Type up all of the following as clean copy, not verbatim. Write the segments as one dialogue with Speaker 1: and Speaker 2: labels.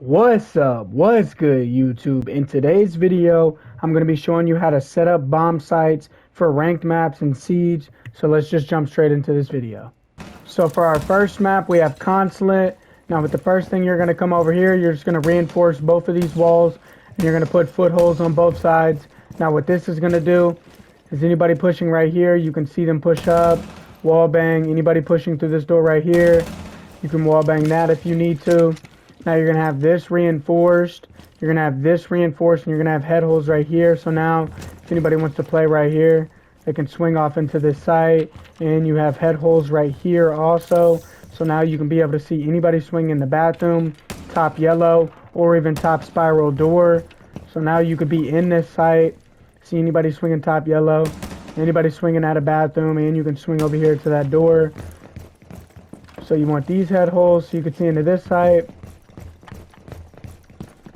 Speaker 1: What's up? What's good, YouTube? In today's video, I'm going to be showing you how to set up bomb sites for ranked maps in Siege. So let's just jump straight into this video. So for our first map, we have Consulate. Now with the first thing, you're going to come over here. You're just going to reinforce both of these walls, and you're going to put footholds on both sides. Now what this is going to do is anybody pushing right here, you can see them push up, wall bang. Anybody pushing through this door right here, you can wall bang that if you need to. Now you're going to have this reinforced, you're going to have this reinforced, and you're going to have head holes right here. So now if anybody wants to play right here, they can swing off into this site, and you have head holes right here also. So now you can be able to see anybody swing in the bathroom, top yellow, or even top spiral door. So now you could be in this site, see anybody swinging top yellow, anybody swinging at a bathroom, and you can swing over here to that door. So you want these head holes so you can see into this site.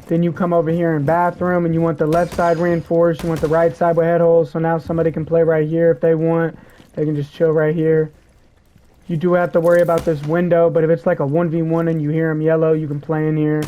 Speaker 1: Then you come over here in bathroom and you want the left side reinforced, you want the right side with head holes, so now somebody can play right here if they want. They can just chill right here. You do have to worry about this window, but if it's like a 1v1 and you hear them yellow, you can play in here.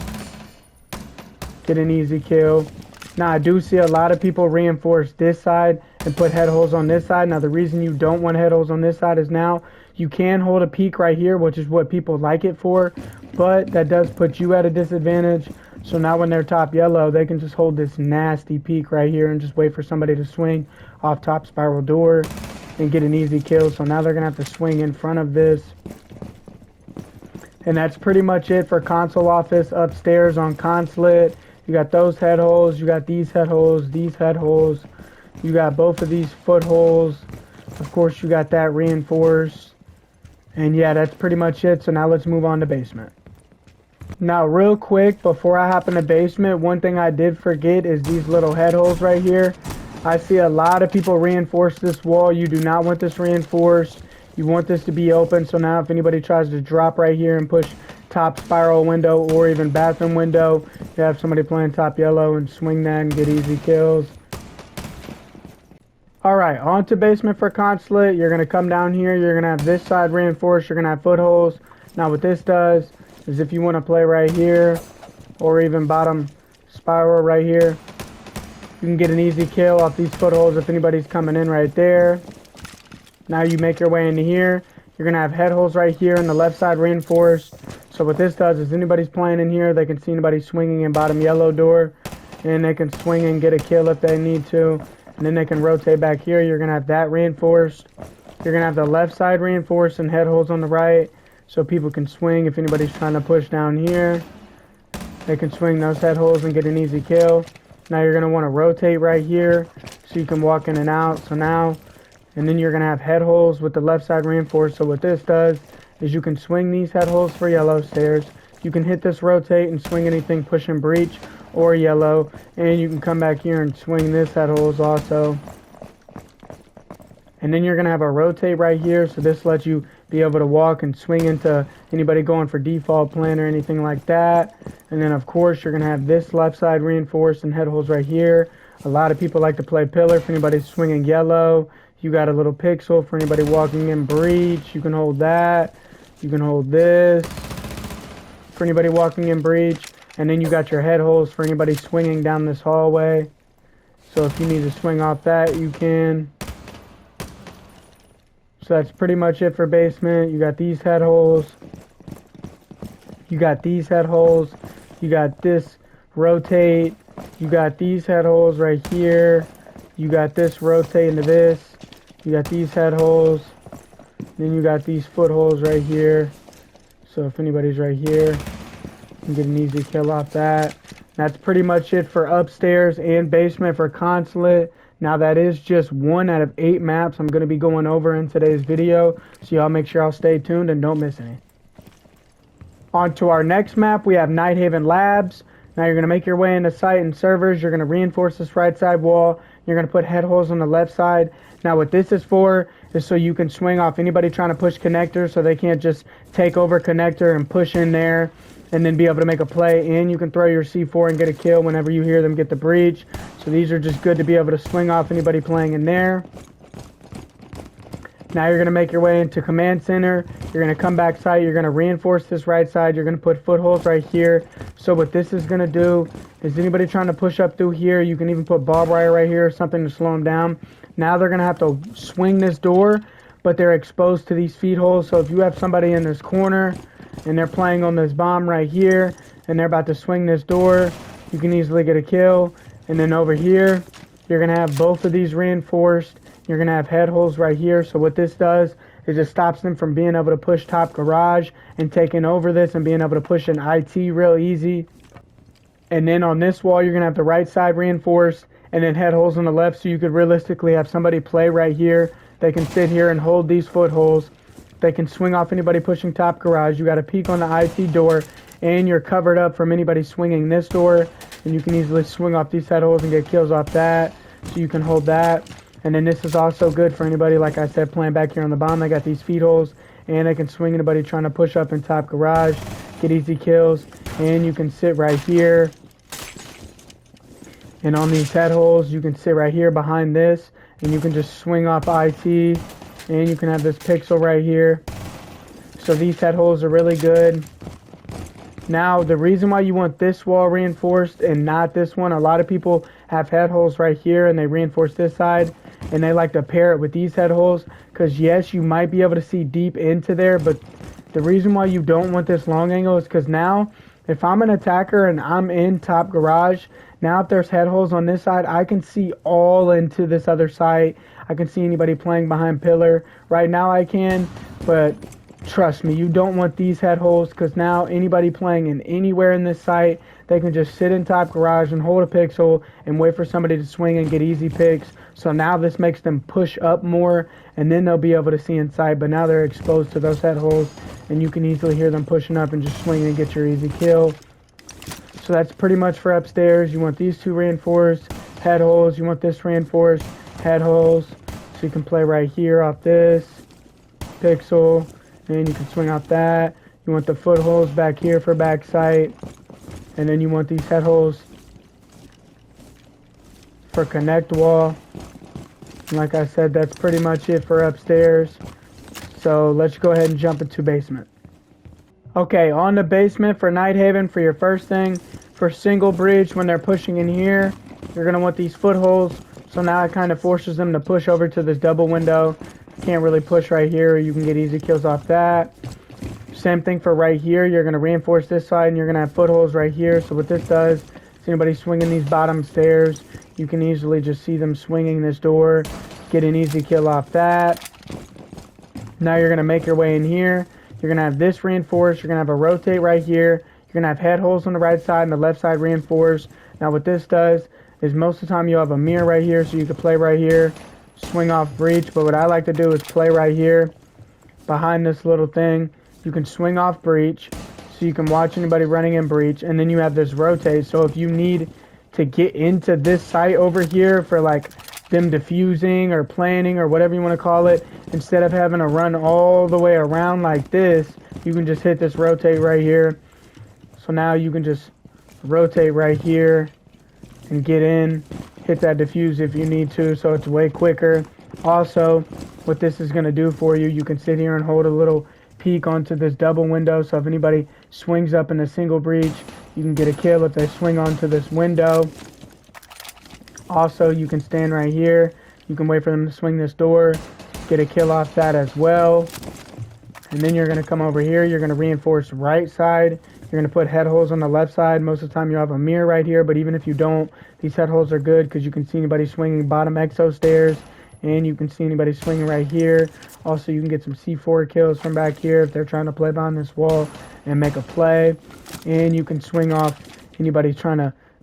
Speaker 1: Get an easy kill. Now I do see a lot of people reinforce this side and put head holes on this side. Now the reason you don't want head holes on this side is now you can hold a peak right here, which is what people like it for, but that does put you at a disadvantage. So now when they're top yellow, they can just hold this nasty peak right here and just wait for somebody to swing off top spiral door and get an easy kill. So now they're going to have to swing in front of this. And that's pretty much it for console office upstairs on Consulate. You got those head holes, you got these head holes, you got both of these footholes. Of course, you got that reinforced. And yeah, that's pretty much it. So now let's move on to basement. Now real quick, before I hop in the basement, one thing I did forget is these little head holes right here. I see a lot of people reinforce this wall. You do not want this reinforced. You want this to be open. So now if anybody tries to drop right here and push top spiral window or even bathroom window, you have somebody playing top yellow and swing that and get easy kills. Alright, on to basement for Consulate. You're going to come down here. You're going to have this side reinforced. You're going to have footholes. Now what this does is if you want to play right here or even bottom spiral right here, you can get an easy kill off these footholes if anybody's coming in right there. Now you make your way into here. You're going to have head holes right here on the left side reinforced. So what this does is anybody's playing in here, they can see anybody swinging in bottom yellow door, and they can swing and get a kill if they need to. And then they can rotate back here. You're going to have that reinforced. You're going to have the left side reinforced and head holes on the right, so people can swing if anybody's trying to push down here. They can swing those head holes and get an easy kill. Now you're going to want to rotate right here so you can walk in and out. So now, and then you're going to have head holes with the left side reinforced. So what this does is you can swing these head holes for yellow stairs. You can hit this rotate and swing anything pushing breach or yellow. And you can come back here and swing this head holes also. And then you're going to have a rotate right here. So this lets you be able to walk and swing into anybody going for default plan or anything like that. And then of course you're going to have this left side reinforced and head holes right here. A lot of people like to play pillar for anybody swinging yellow. You got a little pixel for anybody walking in breach. You can hold that. You can hold this for anybody walking in breach. And then you got your head holes for anybody swinging down this hallway. So if you need to swing off that, you can. So that's pretty much it for basement. You got these head holes. You got these head holes. You got this rotate. You got these head holes right here. You got this rotate into this. You got these head holes. Then you got these footholes right here. So if anybody's right here, you can get an easy kill off that. That's pretty much it for upstairs and basement for Consulate. Now that is just 1 out of 8 maps I'm going to be going over in today's video, so y'all make sure y'all stay tuned and don't miss any. On to our next map, we have Nighthaven Labs. Now you're going to make your way into site and servers. You're going to reinforce this right side wall. You're going to put head holes on the left side. Now what this is for is so you can swing off anybody trying to push connector, so they can't just take over connector and push in there and then be able to make a play. And you can throw your C4 and get a kill whenever you hear them get the breach. So these are just good to be able to swing off anybody playing in there. Now you're going to make your way into command center. You're going to come back side. You're going to reinforce this right side. You're going to put footholds right here. So what this is going to do is anybody trying to push up through here, you can even put barbed wire right here or something to slow them down. Now they're going to have to swing this door, but they're exposed to these feed holes. So if you have somebody in this corner and they're playing on this bomb right here and they're about to swing this door, you can easily get a kill. And then over here, you're going to have both of these reinforced. You're going to have head holes right here. So what this does is it stops them from being able to push top garage and taking over this and being able to push an IT real easy. And then on this wall, you're going to have the right side reinforced and then head holes on the left. So you could realistically have somebody play right here. They can sit here and hold these footholds. They can swing off anybody pushing top garage. You got a peek on the IT door and you're covered up from anybody swinging this door. And you can easily swing off these head holes and get kills off that. So you can hold that. And then this is also good for anybody, like I said, playing back here on the bomb. They got these feed holes, and they can swing anybody trying to push up in top garage, get easy kills. And you can sit right here. And on these head holes, you can sit right here behind this, and you can just swing off IT. And you can have this pixel right here. So these head holes are really good. Now, the reason why you want this wall reinforced and not this one, a lot of people have head holes right here and they reinforce this side and they like to pair it with these head holes because yes, you might be able to see deep into there, but the reason why you don't want this long angle is because now if I'm an attacker and I'm in top garage, now if there's head holes on this side, I can see all into this other side. I can see anybody playing behind pillar. Right now I can, but trust me, you don't want these head holes because now anybody playing in anywhere in this site, they can just sit in top garage and hold a pixel and wait for somebody to swing and get easy picks. So now this makes them push up more and then they'll be able to see inside, but now they're exposed to those head holes and you can easily hear them pushing up and just swing and get your easy kill. So that's pretty much for upstairs. You want these two reinforced head holes. You want this reinforced head holes. So you can play right here off this pixel. And you can swing off that. You want the footholds back here for back sight. And then you want these head holes for connect wall. And like I said, that's pretty much it for upstairs. So let's go ahead and jump into basement. Okay, on the basement for Nighthaven, for your first thing, for single breach, when they're pushing in here, you're going to want these footholds. So now it kind of forces them to push over to this double window. Can't really push right here. You can get easy kills off that. Same thing for right here. You're going to reinforce this side and you're going to have footholds right here. So what this does, is anybody swinging these bottom stairs, you can easily just see them swinging this door, get an easy kill off that. Now you're going to make your way in here. You're going to have this reinforced. You're going to have a rotate right here. You're going to have head holes on the right side and the left side reinforced. Now what this does is most of the time you'll have a mirror right here so you can play right here. Swing off breach, but what I like to do is play right here behind this little thing. You can swing off breach so you can watch anybody running in breach, and then you have this rotate. So if you need to get into this site over here for like them diffusing or planning or whatever you want to call it, instead of having to run all the way around like this, you can just hit this rotate right here. So now you can just rotate right here and get in, hit that diffuse if you need to, so it's way quicker. Also, what this is going to do for you, you can sit here and hold a little peek onto this double window, so if anybody swings up in a single breach, you can get a kill if they swing onto this window. Also, you can stand right here, you can wait for them to swing this door, get a kill off that as well. And then you're going to come over here, you're going to reinforce right side. You're going to put head holes on the left side. Most of the time you'll have a mirror right here, but even if you don't, these head holes are good because you can see anybody swinging bottom exo stairs, and you can see anybody swinging right here. Also, you can get some C4 kills from back here if they're trying to play behind this wall and make a play. And you can swing off anybody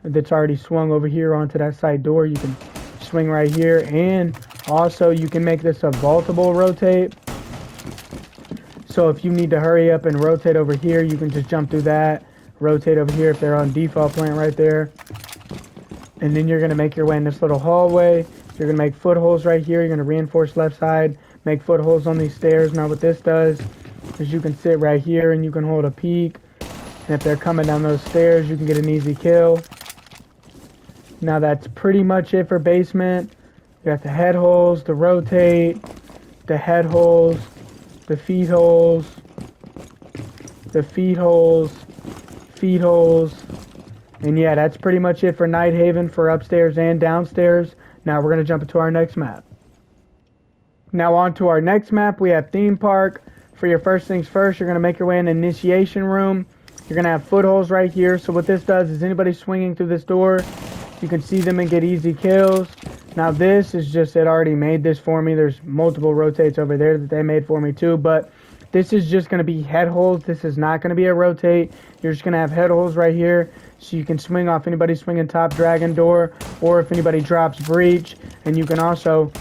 Speaker 1: that's already swung over here onto that side door. You can swing right here, and also you can make this a vaultable rotate. So if you need to hurry up and rotate over here, you can just jump through that, rotate over here if they're on default plant right there. And then you're going to make your way in this little hallway. You're going to make footholds right here. You're going to reinforce left side, make footholds on these stairs. Now what this does is you can sit right here and you can hold a peek. And if they're coming down those stairs, you can get an easy kill. Now that's pretty much it for basement. You got the head holes, the rotate, the head holes, the feet holes, the feet holes, feet holes. And yeah, that's pretty much it for Nighthaven for upstairs and downstairs. Now we're going to jump into our next map. Now on to our next map, we have theme park. For your first things first, you're going to make your way in the initiation room. You're going to have footholds right here. So what this does is anybody swinging through this door, you can see them and get easy kills. Now this is just, it already made this for me. There's multiple rotates over there that they made for me too, but this is just going to be head holes. This is not going to be a rotate. You're just going to have head holes right here, so you can swing off anybody swinging top dragon door, or if anybody drops breach. And you can also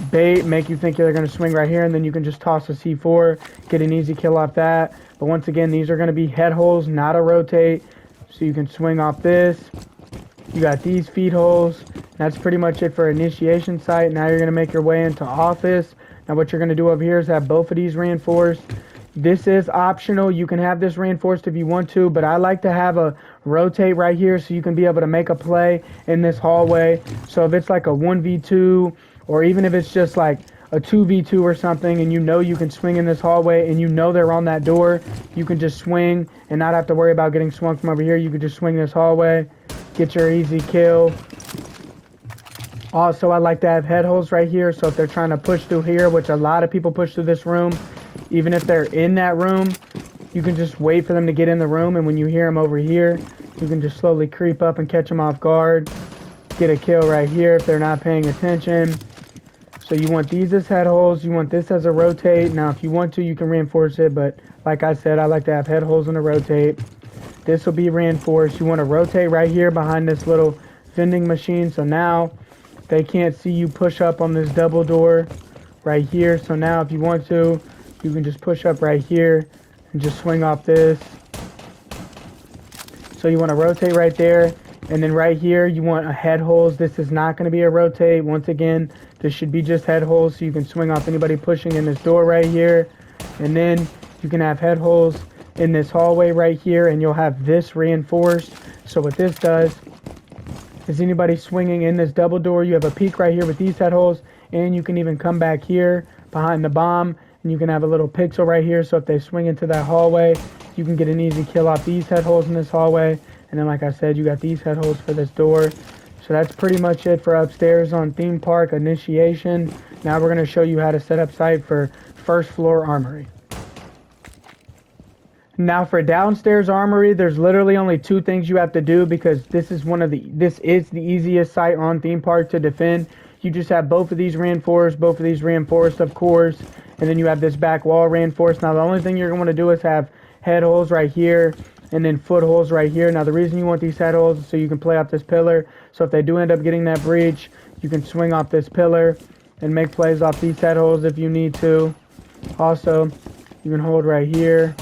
Speaker 1: bait, make you think they're going to swing right here, and then you can just toss a C4, get an easy kill off that. But once again, these are going to be head holes, not a rotate, so you can swing off this. You got these feet holes. That's pretty much it for initiation site. Now you're going to make your way into office. Now what you're going to do over here is have both of these reinforced. This is optional. You can have this reinforced if you want to, but I like to have a rotate right here so you can be able to make a play in this hallway. So if it's like a 1v2, or even if it's just like a 2v2 or something, and you know you can swing in this hallway and you know they're on that door, you can just swing and not have to worry about getting swung from over here. You can just swing this hallway, get your easy kill. Also, I like to have head holes right here, so if they're trying to push through here, which a lot of people push through this room, even if they're in that room, you can just wait for them to get in the room, and when you hear them over here, you can just slowly creep up and catch them off guard, get a kill right here if they're not paying attention. So you want these as head holes, you want this as a rotate. Now if you want to, you can reinforce it, but like I said, I like to have head holes and a rotate. This will be reinforced. You want to rotate right here behind this little vending machine, so now they can't see you push up on this double door right here. So now if you want to, you can just push up right here and just swing off this. So you want to rotate right there. And then right here, you want a head holes. This is not going to be a rotate. Once again, this should be just head holes, so you can swing off anybody pushing in this door right here. And then you can have head holes in this hallway right here, and you'll have this reinforced. So what this does is anybody swinging in this double door, you have a peek right here with these head holes, and you can even come back here behind the bomb, and you can have a little pixel right here, so if they swing into that hallway, you can get an easy kill off these head holes in this hallway. And then like I said, you got these head holes for this door. So that's pretty much it for upstairs on theme park initiation. Now we're going to show you how to set up site for first floor armory. Now for downstairs armory, there's literally only two things you have to do, because this is the easiest site on theme park to defend. You just have both of these reinforced, of course, and then you have this back wall reinforced. Now the only thing you're going to do is have head holes right here, and then foot holes right here. Now the reason you want these head holes is so you can play off this pillar. So if they do end up getting that breach, you can swing off this pillar and make plays off these head holes if you need to. Also, you can hold right here.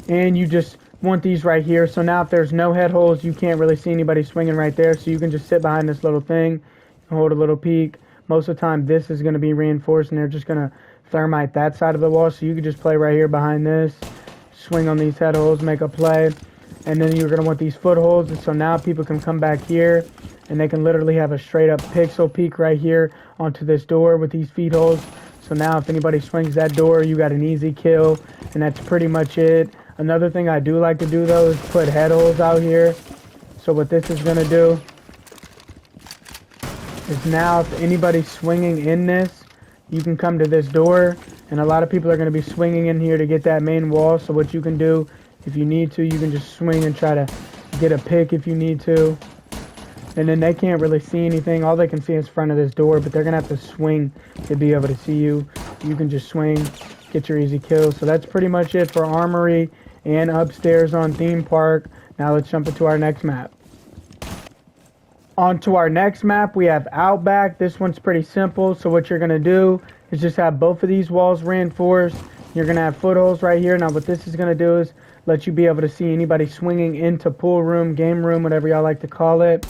Speaker 1: And you just want these right here. So now if there's no head holes, you can't really see anybody swinging right there. So you can just sit behind this little thing and hold a little peek. Most of the time this is going to be reinforced, and they're just going to thermite that side of the wall. So you can just play right here behind this, swing on these head holes, make a play. And then you're going to want these footholds. So now people can come back here, and they can literally have a straight up pixel peek right here onto this door with these feet holes. So now if anybody swings that door, you got an easy kill, and that's pretty much it. Another thing I do like to do though is put head holes out here. So what this is going to do is now if anybody's swinging in this, you can come to this door, and a lot of people are going to be swinging in here to get that main wall. So what you can do, if you need to, you can just swing and try to get a pick if you need to. And then they can't really see anything. All they can see is front of this door, but they're going to have to swing to be able to see you. You can just swing, get your easy kill. So that's pretty much it for armory and upstairs on theme park. Now let's jump into our next map. On to our next map, we have Outback. This one's pretty simple. So what you're going to do is just have both of these walls reinforced. You're going to have footholds right here. Now what this is going to do is let you be able to see anybody swinging into pool room, game room, whatever y'all like to call it.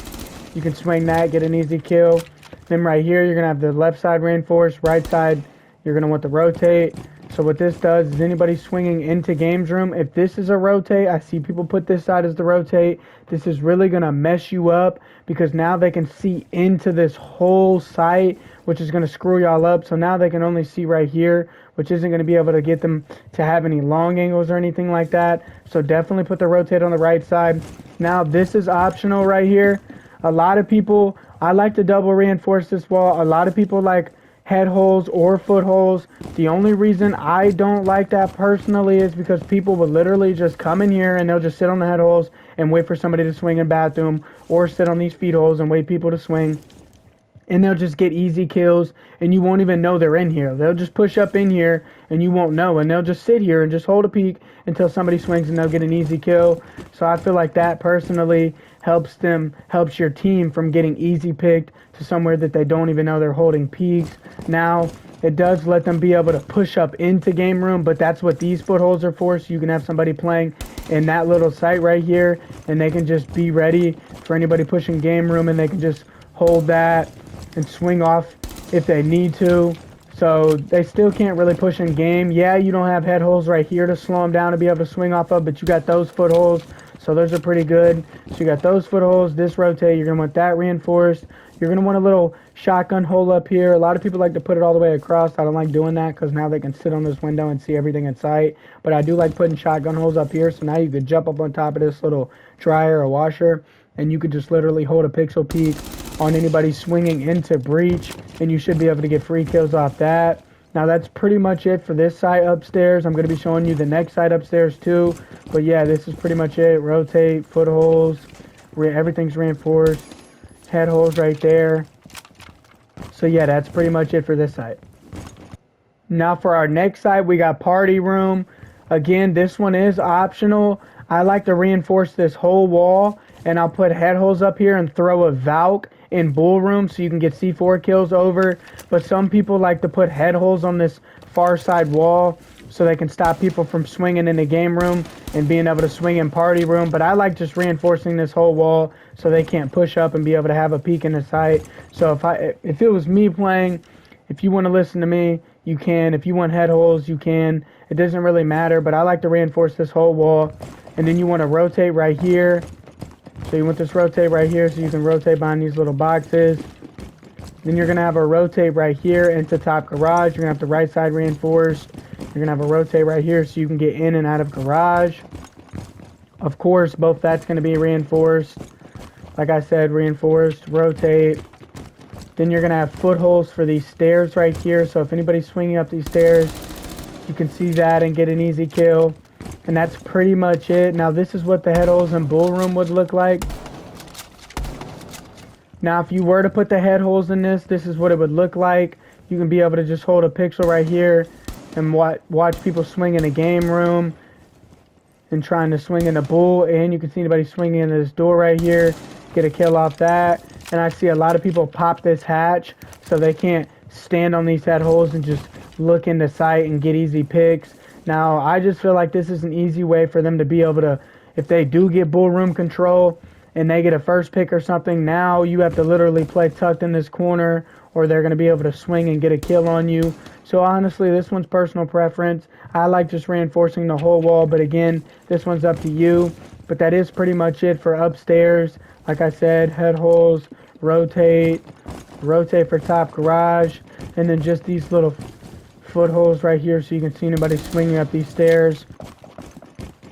Speaker 1: You can swing that, get an easy kill. Then right here, you're going to have the left side reinforced. Right side, you're going to want to rotate. So what this does is anybody swinging into games room, if this is a rotate, I see people put this side as the rotate, this is really going to mess you up because now they can see into this whole site, which is going to screw y'all up. So now they can only see right here, which isn't going to be able to get them to have any long angles or anything like that. So definitely put the rotate on the right side. Now this is optional right here. A lot of people, I like to double reinforce this wall. A lot of people like head holes or foot holes. The only reason I don't like that personally is because people will literally just come in here and they'll just sit on the head holes and wait for somebody to swing in bathroom, or sit on these feet holes and wait people to swing, and they'll just get easy kills and you won't even know they're in here. They'll just push up in here and you won't know, and they'll just sit here and just hold a peek until somebody swings and they'll get an easy kill. So I feel like that personally helps your team from getting easy picked to somewhere that they don't even know they're holding peaks. Now it does let them be able to push up into game room, but that's what these footholds are for, so you can have somebody playing in that little site right here and they can just be ready for anybody pushing game room, and they can just hold that and swing off if they need to. So they still can't really push in game. Yeah, you don't have head holes right here to slow them down to be able to swing off of, but you got those footholds, so those are pretty good. So you got those footholds, this rotate, you're going to want that reinforced. You're going to want a little shotgun hole up here. A lot of people like to put it all the way across. I don't like doing that because now they can sit on this window and see everything in sight. But I do like putting shotgun holes up here, so now you could jump up on top of this little dryer or washer, and you could just literally hold a pixel peek on anybody swinging into breach, and you should be able to get free kills off that. Now that's pretty much it for this side upstairs. I'm going to be showing you the next side upstairs too, but yeah, this is pretty much it. Rotate, footholds, everything's reinforced, head holes right there. So yeah, that's pretty much it for this side. Now for our next side, we got party room. Again, this one is optional. I like to reinforce this whole wall, and I'll put head holes up here and throw a Valk in bull room so you can get C4 kills over. But some people like to put head holes on this far side wall so they can stop people from swinging in the game room and being able to swing in party room. But I like just reinforcing this whole wall so they can't push up and be able to have a peek in the sight. So if it was me playing, if you want to listen to me, you can. If you want head holes, you can. It doesn't really matter, but I like to reinforce this whole wall. And then you want to rotate right here. So you want this rotate right here so you can rotate behind these little boxes. Then you're going to have a rotate right here into top garage. You're going to have the right side reinforced. You're going to have a rotate right here so you can get in and out of garage. Of course, both that's going to be reinforced. Like I said, reinforced, rotate. Then you're going to have footholds for these stairs right here. So if anybody's swinging up these stairs, you can see that and get an easy kill. And that's pretty much it. Now this is what the head holes in bull room would look like. Now if you were to put the head holes in this is what it would look like. You can be able to just hold a pixel right here and watch people swing in a game room and trying to swing in a bull. And you can see anybody swinging in this door right here, get a kill off that. And I see a lot of people pop this hatch so they can't stand on these head holes and just look in the sight and get easy picks. Now, I just feel like this is an easy way for them to be able to, if they do get bull room control and they get a first pick or something, now you have to literally play tucked in this corner or they're going to be able to swing and get a kill on you. So honestly, this one's personal preference. I like just reinforcing the whole wall, but again, this one's up to you. But that is pretty much it for upstairs. Like I said, head holes, rotate for top garage, and then just these little footholds right here so you can see anybody swinging up these stairs.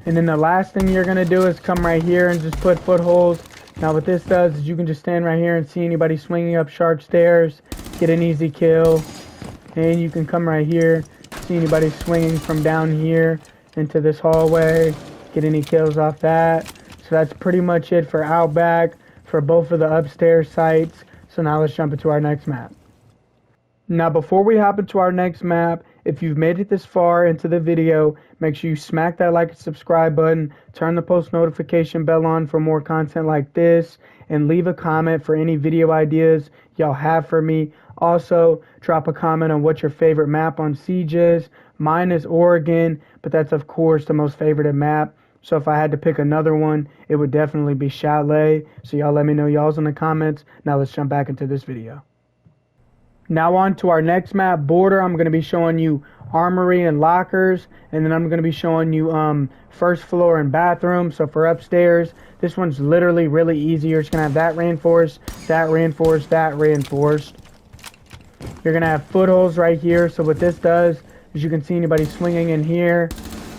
Speaker 1: And then the last thing you're going to do is come right here and just put footholds. Now what this does is you can just stand right here and see anybody swinging up sharp stairs, get an easy kill. And you can come right here, see anybody swinging from down here into this hallway, get any kills off that. So that's pretty much it for Outback for both of the upstairs sites. So now let's jump into our next map. Now before we hop into our next map, if you've made it this far into the video, make sure you smack that like and subscribe button, turn the post notification bell on for more content like this, and leave a comment for any video ideas y'all have for me. Also, drop a comment on what your favorite map on Siege is. Mine is Oregon, but that's of course the most favorited map. So if I had to pick another one, it would definitely be Chalet. So y'all let me know y'all's in the comments. Now let's jump back into this video. Now on to our next map, Border. I'm going to be showing you armory and lockers, and then I'm going to be showing you first floor and bathroom. So for upstairs, this one's literally really easy. You're just going to have that reinforced, that reinforced, that reinforced. You're going to have footholds right here. So what this does is you can see anybody swinging in here,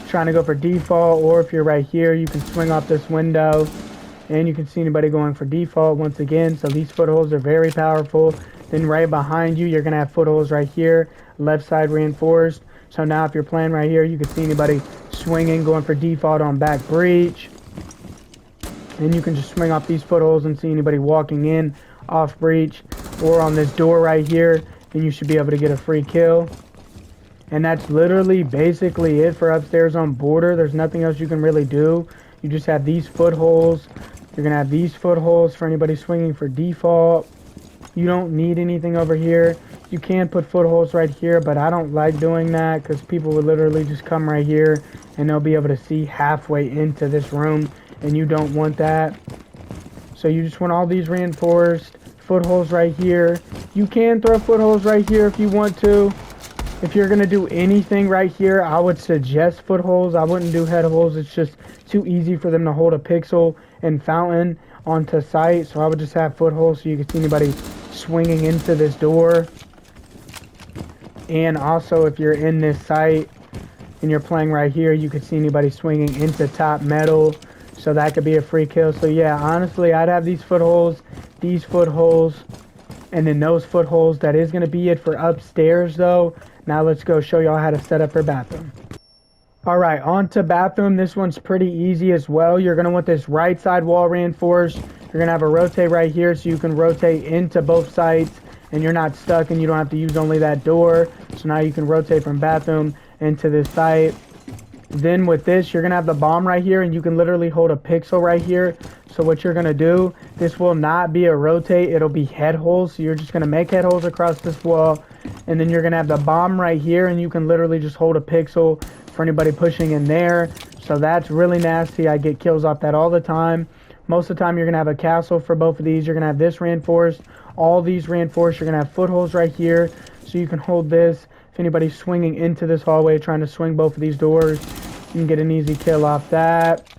Speaker 1: trying to go for default, or if you're right here, you can swing off this window, and you can see anybody going for default once again. So these footholds are very powerful. Then right behind you, you're going to have footholds right here, left side reinforced. So now if you're playing right here, you can see anybody swinging, going for default on back breach. And you can just swing off these footholds and see anybody walking in off breach or on this door right here, and you should be able to get a free kill. And that's literally basically it for upstairs on Border. There's nothing else you can really do. You just have these footholds. You're going to have these footholds for anybody swinging for default. You don't need anything over here. You can put footholds right here, but I don't like doing that because people would literally just come right here and they'll be able to see halfway into this room, and you don't want that. So you just want all these reinforced footholds right here. You can throw footholds right here if you want to. If you're going to do anything right here, I would suggest footholds. I wouldn't do head holes. It's just too easy for them to hold a pixel and fountain onto site. So I would just have footholds so you can see anybody swinging into this door. And also if you're in this site and you're playing right here, you can see anybody swinging into top metal. So that could be a free kill. So yeah, honestly, I'd have these footholds, and then those footholds. That is going to be it for upstairs though. Now let's go show y'all how to set up for bathroom. Alright, on to bathroom. This one's pretty easy as well. You're going to want this right side wall reinforced. You're going to have a rotate right here so you can rotate into both sides and you're not stuck and you don't have to use only that door. So now you can rotate from bathroom into this site. Then with this, you're going to have the bomb right here and you can literally hold a pixel right here. So what you're going to do, this will not be a rotate, it'll be head holes. So you're just going to make head holes across this wall, and then you're going to have the bomb right here and you can literally just hold a pixel for anybody pushing in there. So that's really nasty. I get kills off that all the time. Most of the time you're going to have a castle for both of these. You're going to have this reinforced, all these reinforced. You're going to have footholds right here so you can hold this. If anybody's swinging into this hallway trying to swing both of these doors, you can get an easy kill off that.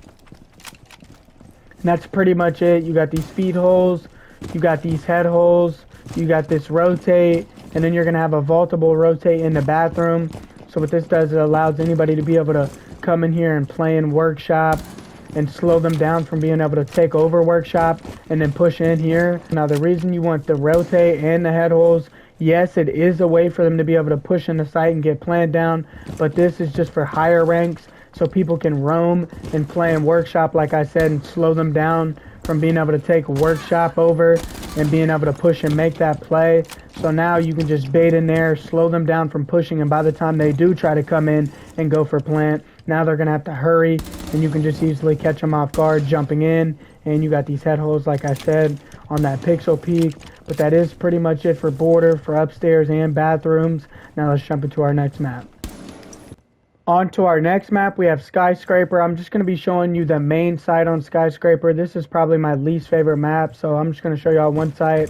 Speaker 1: And that's pretty much it. You got these feed holes, you got these head holes, you got this rotate, and then you're going to have a vaultable rotate in the bathroom. So what this does, it allows anybody to be able to come in here and play in workshop and slow them down from being able to take over workshop and then push in here. Now the reason you want the rotate and the head holes, yes, it is a way for them to be able to push in the site and get planned down, but this is just for higher ranks so people can roam and play in workshop, like I said, and slow them down from being able to take workshop over and being able to push and make that play. So now you can just bait in there, slow them down from pushing, and by the time they do try to come in and go for plant, now they're going to have to hurry, and you can just easily catch them off guard jumping in. And you got these head holes, like I said, on that pixel peak. But that is pretty much it for Border, for upstairs and bathrooms. Now let's jump into our next map. On to our next map, we have Skyscraper. I'm just going to be showing you the main site on Skyscraper. This is probably my least favorite map, so I'm just going to show y'all one site.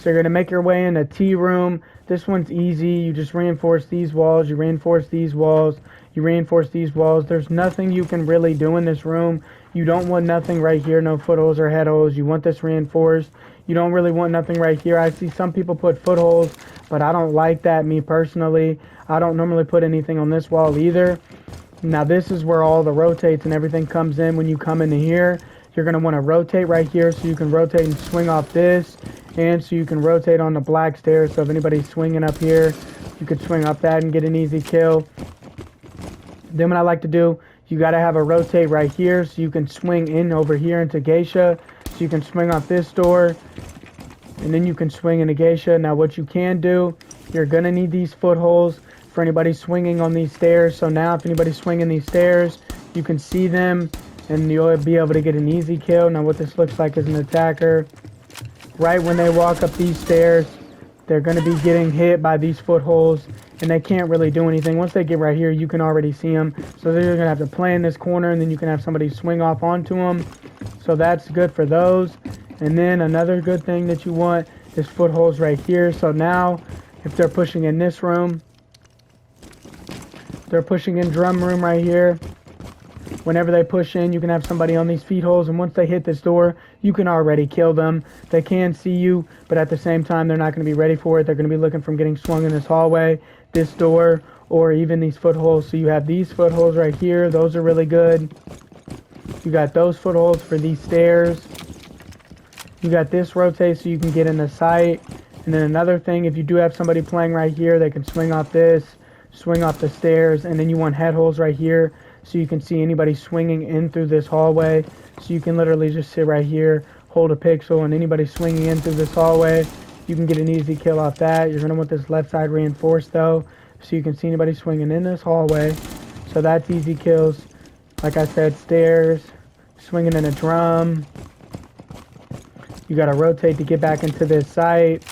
Speaker 1: So you're going to make your way in a tea room. This one's easy. You just reinforce these walls, you reinforce these walls, you reinforce these walls. There's nothing you can really do in this room. You don't want nothing right here, no footholes or head holes. You want this reinforced. You don't really want nothing right here. I see some people put footholes, but I don't like that, me personally. I don't normally put anything on this wall either. Now this is where all the rotates and everything comes in. When you come into here, you're going to want to rotate right here so you can rotate and swing off this, and so you can rotate on the black stairs. So if anybody's swinging up here, you could swing up that and get an easy kill. Then what I like to do, you got to have a rotate right here so you can swing in over here into Geisha. So you can swing off this door, and then you can swing into Geisha. Now what you can do, you're going to need these footholds for anybody swinging on these stairs. So now if anybody's swinging these stairs, you can see them and you'll be able to get an easy kill. Now what this looks like is an attacker. Right when they walk up these stairs, they're going to be getting hit by these footholds and they can't really do anything. Once they get right here, you can already see them. So they're going to have to play in this corner, and then you can have somebody swing off onto them. So that's good for those. And then another good thing that you want is footholds right here. So now If they're pushing in this room, they're pushing in drum room right here. Whenever they push in, you can have somebody on these feed holes, and once they hit this door, you can already kill them. They can see you, but at the same time, they're not going to be ready for it. They're going to be looking from getting swung in this hallway, this door, or even these footholes. So you have these footholes right here. Those are really good. You got those footholes for these stairs. You got this rotate so you can get in the sight. And then another thing, if you do have somebody playing right here, they can swing off this, swing off the stairs, and then you want head holes right here so you can see anybody swinging in through this hallway. So you can literally just sit right here, hold a pixel, and anybody swinging in through this hallway, you can get an easy kill off that. You're going to want this left side reinforced though, so you can see anybody swinging in this hallway. So that's easy kills. Like I said, stairs, swinging in a drum. You got to rotate to get back into this site.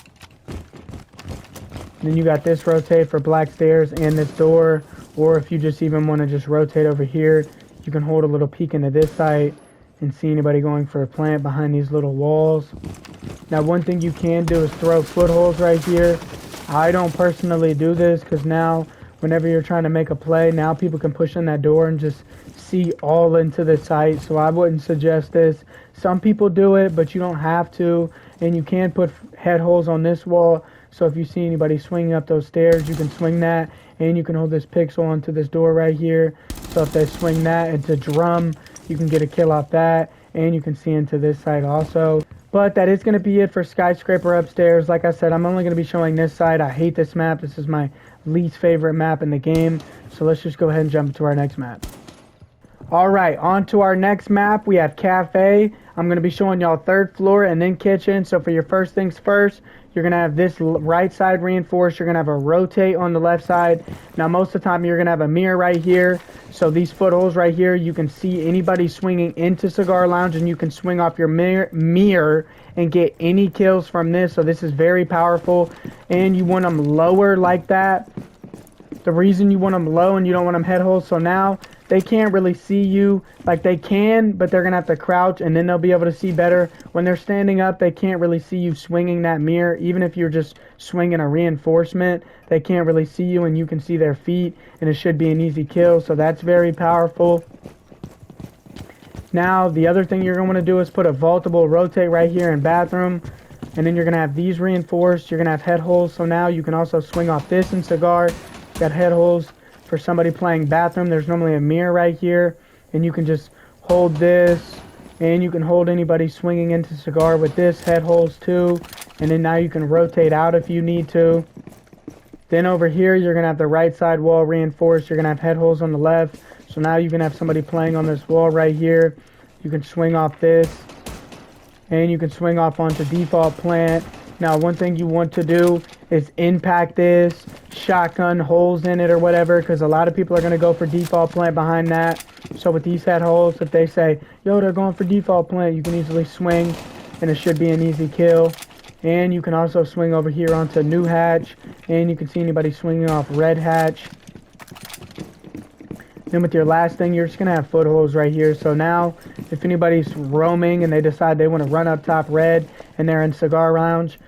Speaker 1: Then you got this rotate for black stairs and this door. Or if you just even want to just rotate over here, you can hold a little peek into this site and see anybody going for a plant behind these little walls. Now one thing you can do is throw footholes right here. I don't personally do this because now whenever you're trying to make a play, now people can push in that door and just see all into the site. So I wouldn't suggest this. Some people do it, but you don't have to. And you can put head holes on this wall. So if you see anybody swinging up those stairs, you can swing that. And you can hold this pixel onto this door right here. So if they swing that into drum, you can get a kill off that. And you can see into this side also. But that is going to be it for Skyscraper upstairs. Like I said, I'm only going to be showing this side. I hate this map. This is my least favorite map in the game. So let's just go ahead and jump to our next map. Alright, on to our next map. We have Cafe. I'm going to be showing y'all third floor and then kitchen. So for your first things first, you're going to have this right side reinforced. You're going to have a rotate on the left side. Now most of the time you're going to have a mirror right here. So these footholes right here, you can see anybody swinging into Cigar Lounge, and you can swing off your mirror and get any kills from this. So this is very powerful, and you want them lower like that. The reason you want them low and you don't want them head holes, so now they can't really see you. Like they can, but they're going to have to crouch, and then they'll be able to see better. When they're standing up, they can't really see you swinging that mirror. Even if you're just swinging a reinforcement, they can't really see you, and you can see their feet, and it should be an easy kill. So that's very powerful. Now, the other thing you're going to want to do is put a vaultable rotate right here in bathroom. And then you're going to have these reinforced. You're going to have head holes. So now you can also swing off this in Cigar. Got head holes. For somebody playing bathroom, there's normally a mirror right here, and you can just hold this, and you can hold anybody swinging into Cigar with this, head holes too, and then now you can rotate out if you need to. Then over here you're going to have the right side wall reinforced. You're going to have head holes on the left, so now you can have somebody playing on this wall right here. You can swing off this, and you can swing off onto default plant. Now one thing you want to do is impact this, shotgun holes in it or whatever, because a lot of people are going to go for default plant behind that. So with these head holes, if they say, yo, they're going for default plant, you can easily swing, and it should be an easy kill. And you can also swing over here onto new hatch, and you can see anybody swinging off red hatch. Then with your last thing, you're just going to have footholds right here. So now, if anybody's roaming and they decide they want to run up top red and they're in Cigar Lounge,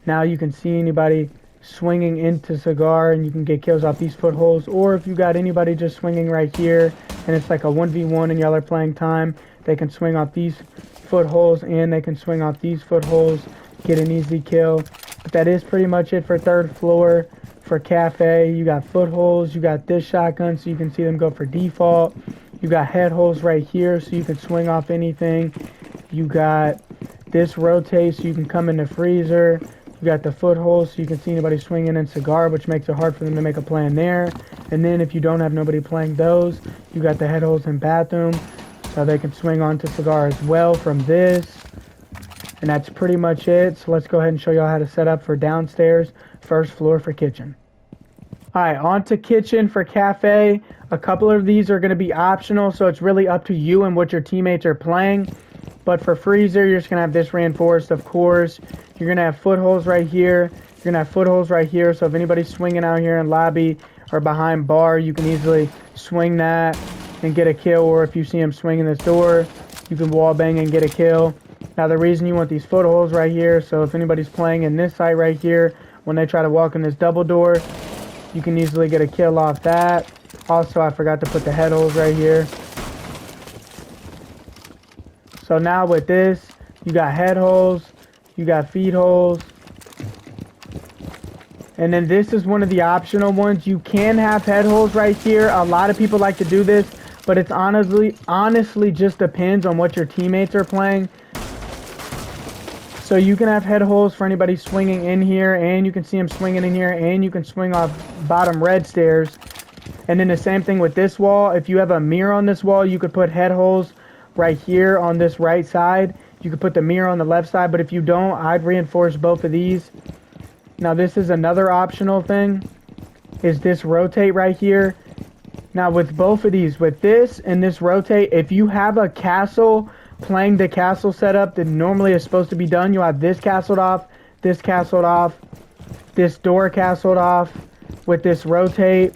Speaker 1: now you can see anybody swinging into Cigar, and you can get kills off these footholds. Or if you got anybody just swinging right here and it's like a 1v1 and y'all are playing time, they can swing off these footholds and they can swing off these footholds, get an easy kill. But that is pretty much it for third floor. For Cafe, you got footholds, you got this shotgun so you can see them go for default. You got head holes right here so you can swing off anything. You got this rotate so you can come into freezer. You got the footholds so you can see anybody swinging in Cigar, which makes it hard for them to make a play in there. And then if you don't have nobody playing those, you got the head holes in bathroom so they can swing onto Cigar as well from this. And that's pretty much it. So let's go ahead and show y'all how to set up for downstairs, first floor for kitchen. Alright, on to kitchen for Cafe. A couple of these are going to be optional, so it's really up to you and what your teammates are playing. But for freezer, you're just going to have this reinforced, of course. You're going to have footholds right here. You're going to have footholds right here, so if anybody's swinging out here in lobby or behind bar, you can easily swing that and get a kill. Or if you see him swinging this door, you can wall bang and get a kill. Now the reason you want these footholds right here, so if anybody's playing in this site right here, when they try to walk in this double door, you can easily get a kill off that. Also, I forgot to put the head holes right here. So now with this, you got head holes, you got feet holes. And then this is one of the optional ones. You can have head holes right here. A lot of people like to do this, but it's honestly just depends on what your teammates are playing. So you can have head holes for anybody swinging in here, and you can see them swinging in here, and you can swing off bottom red stairs. And then the same thing with this wall. If you have a mirror on this wall, you could put head holes right here on this right side. You could put the mirror on the left side, but if you don't, I'd reinforce both of these. Now this is another optional thing, is this rotate right here. Now with both of these, with this and this rotate, if you have a castle, playing the castle setup that normally is supposed to be done, you'll have this castled off, this door castled off with this rotate.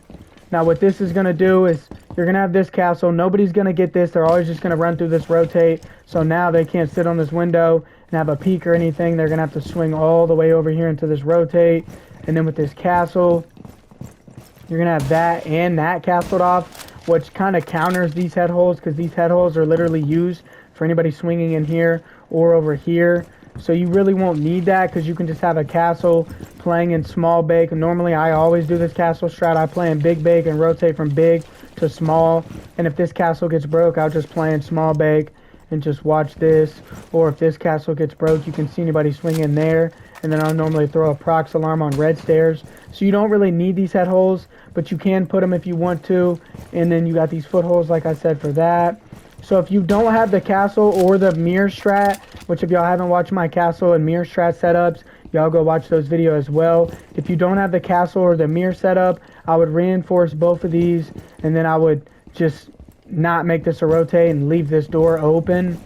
Speaker 1: Now what this is going to do is you're going to have this castle. Nobody's going to get this. They're always just going to run through this rotate. So now they can't sit on this window and have a peek or anything. They're going to have to swing all the way over here into this rotate. And then with this castle, you're going to have that and that castled off, which kind of counters these head holes, because these head holes are literally used for anybody swinging in here or over here. So you really won't need that, because you can just have a castle playing in small bake. Normally I always do this castle strat. I play in big bake and rotate from big to small. And if this castle gets broke, I'll just play in small bake and just watch this. Or if this castle gets broke, you can see anybody swing in there. And then I'll normally throw a prox alarm on red stairs. So you don't really need these head holes, but you can put them if you want to. And then you got these footholds, like I said, for that. So if you don't have the castle or the mirror strat, which if y'all haven't watched my castle and mirror strat setups, y'all go watch those videos as well. If you don't have the castle or the mirror setup, I would reinforce both of these, and then I would just not make this a rotate and leave this door open,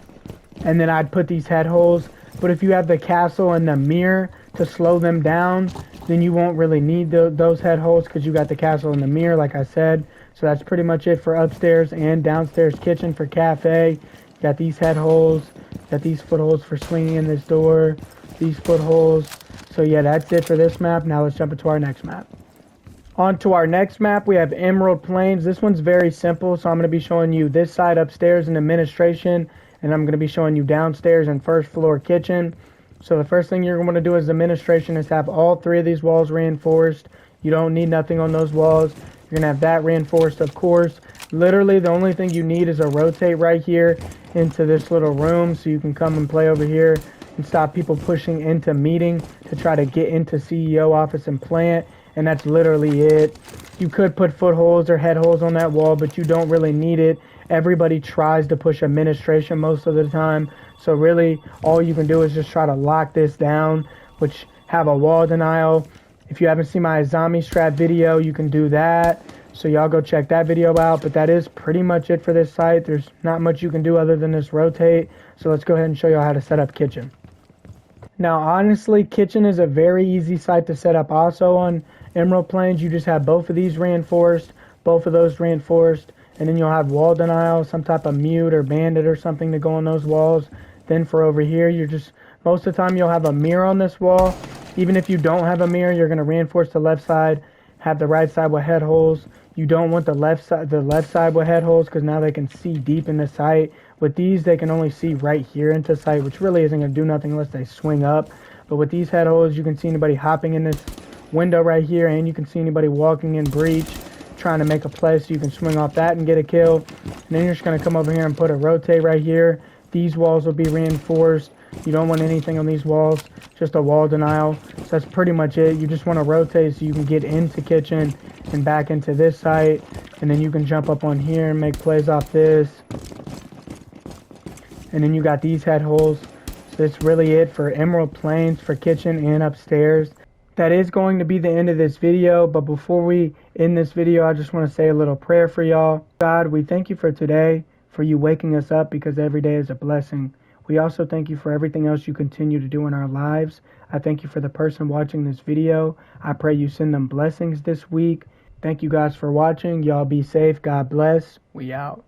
Speaker 1: and then I'd put these head holes. But if you have the castle and the mirror to slow them down, then you won't really need those head holes, because you got the castle and the mirror, like I said. So that's pretty much it for upstairs and downstairs kitchen for cafe. Got these head holes, got these footholds for swinging in this door, these footholds. So yeah, that's it for this map. Now let's jump into our next map. On to our next map, we have Emerald Plains. This one's very simple, so I'm going to be showing you this side upstairs in administration, and I'm going to be showing you downstairs and first floor kitchen. So the first thing you're going to do as administration is have all three of these walls reinforced. You don't need nothing on those walls. You're going to have that reinforced, of course. Literally, the only thing you need is a rotate right here into this little room, so you can come and play over here and stop people pushing into meeting to try to get into CEO office and plant. And that's literally it. You could put footholds or head holes on that wall, but you don't really need it. Everybody tries to push administration most of the time. So really, all you can do is just try to lock this down, which have a wall denial. If you haven't seen my zombie strat video, you can do that. So y'all go check that video out. But that is pretty much it for this site. There's not much you can do other than this rotate. So let's go ahead and show y'all how to set up kitchen. Now, honestly, kitchen is a very easy site to set up also on Emerald Plains. You just have both of these reinforced, both of those reinforced, and then you'll have wall denial, some type of mute or bandit or something to go on those walls. Then for over here, you're just, most of the time you'll have a mirror on this wall. Even if you don't have a mirror, you're going to reinforce the left side, have the right side with head holes. You don't want the left side with head holes, because now they can see deep in the site. With these, they can only see right here into sight, which really isn't going to do nothing unless they swing up. But with these head holes, you can see anybody hopping in this window right here, and you can see anybody walking in breach, trying to make a play, so you can swing off that and get a kill. And then you're just going to come over here and put a rotate right here. These walls will be reinforced. You don't want anything on these walls, just a wall denial. So that's pretty much it. You just want to rotate so you can get into kitchen and back into this site. And then you can jump up on here and make plays off this. And then you got these head holes. So that's really it for Emerald Plains for kitchen and upstairs. That is going to be the end of this video. But before we end this video, I just want to say a little prayer for y'all. God, we thank you for today, for you waking us up, because every day is a blessing. We also thank you for everything else you continue to do in our lives. I thank you for the person watching this video. I pray you send them blessings this week. Thank you guys for watching. Y'all be safe. God bless. We out.